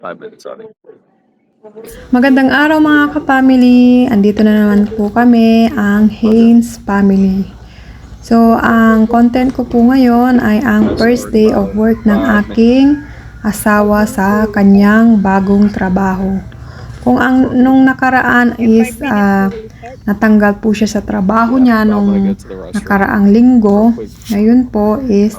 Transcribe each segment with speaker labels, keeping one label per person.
Speaker 1: 5 minutes on it.
Speaker 2: Magandang araw mga ka-family. Andito na naman po kami, ang Haynes family. So, ang content ko po ngayon ay ang first day of work ng aking asawa sa kanyang bagong trabaho. Kung nung nakaraan is natanggal po siya sa trabaho niya nung nakaraang linggo, ngayon po is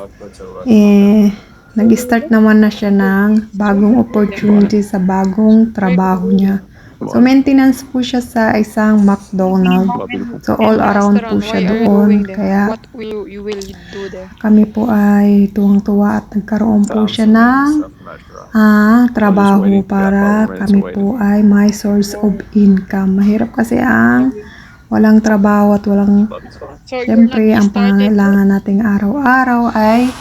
Speaker 2: nag-start naman na siya ng bagong opportunity sa bagong trabaho niya. So, maintenance po siya sa isang McDonald's. So, all around po siya doon. Kaya, kami po ay tuwang-tuwa at nagkaroon po siya ng trabaho para kami po ay may source of income. Mahirap kasi ang walang trabaho at walang, siyempre, ang pangangailangan nating araw-araw ay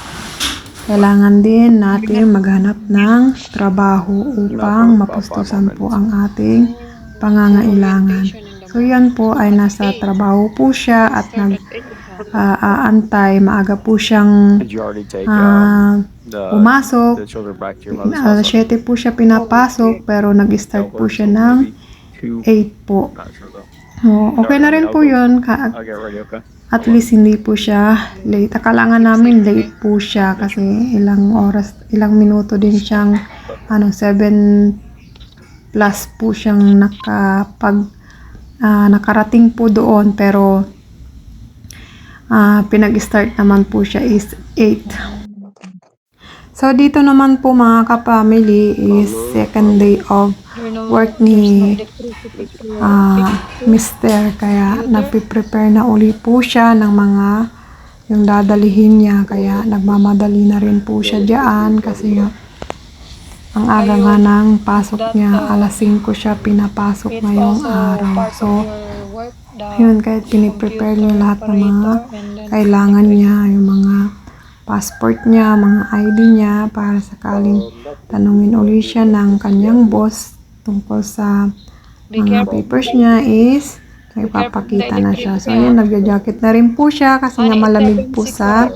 Speaker 2: kailangan din natin maghanap ng trabaho upang mapustusan po ang ating pangangailangan. So, yan po ay nasa trabaho po siya at nag-aantay. Maaga po siyang pumasok. Alas 7 po siya pinapasok pero nag-start po siya ng 8 po. So, okay na rin po yun. At least hindi po siya late. Akala nga namin late po siya kasi ilang minuto din siyang 7 plus po siyang nakarating po doon, pero pinag-start naman po siya is 8. So, dito naman po mga ka-family is second day of work ni Mr. Kaya nagpiprepare na uli po siya ng mga yung dadalihin niya. Kaya nagmamadali na rin po siya diyan kasi ang aga nga ng pasok niya. Alas 5 siya pinapasok ngayong araw. So, yun, kahit piniprepare niya lahat ng mga kailangan niya, yung mga passport niya, mga ID niya, para sakaling tanungin uli siya ng kanyang boss tungkol sa mga papers niya is may papakita na siya. So, ayan, nagja-jacket na rin po siya kasi nga malamig po sa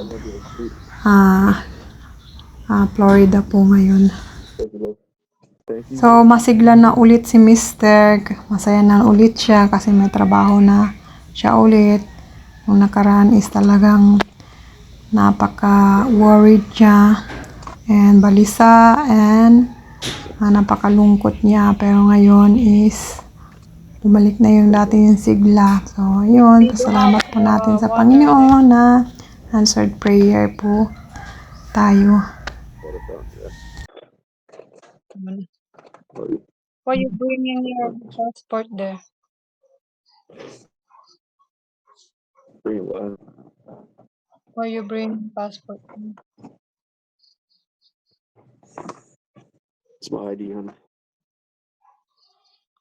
Speaker 2: Florida po ngayon. So, masigla na ulit si Mr. Masaya na ulit siya kasi may trabaho na siya ulit. Nung nakaraan is talagang napaka-worried siya and balisa and napakalungkot niya, pero ngayon is bumalik na yung dati yung sigla. So, yun, pasalamat po natin sa Panginoon na answered prayer po tayo.
Speaker 3: Why you bringing your passport there? Why you bring passport?
Speaker 1: It's my ID, honey.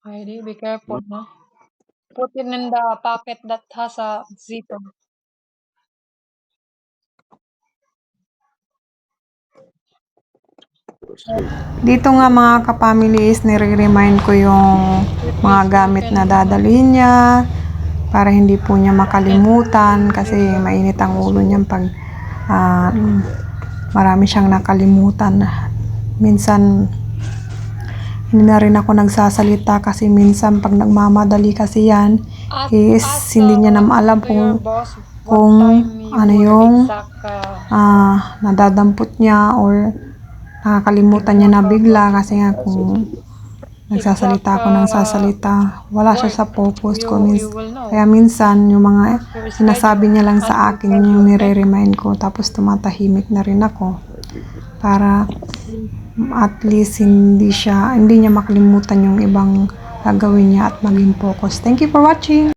Speaker 3: ID, be careful, no? Put it in the pocket that has a zipper.
Speaker 2: Dito nga mga kapamily is nire-remind ko yung mga gamit na dadalhin niya para hindi po niya makalimutan kasi mainit ang ulo niya pag marami siyang nakalimutan. Minsan hindi na rin ako nagsasalita kasi minsan pag nagmamadali kasi yan is hindi niya naman alam kung ano yung nadadampot niya or nakakalimutan niya na bigla kasi nga kung nagsasalita ako ng sasalita, wala siya sa focus ko. Kaya minsan yung mga sinasabi niya lang sa akin yung nire-remind ko, tapos tumatahimik na rin ako para at least hindi niya makalimutan yung ibang gagawin niya at maging focus. Thank you for watching!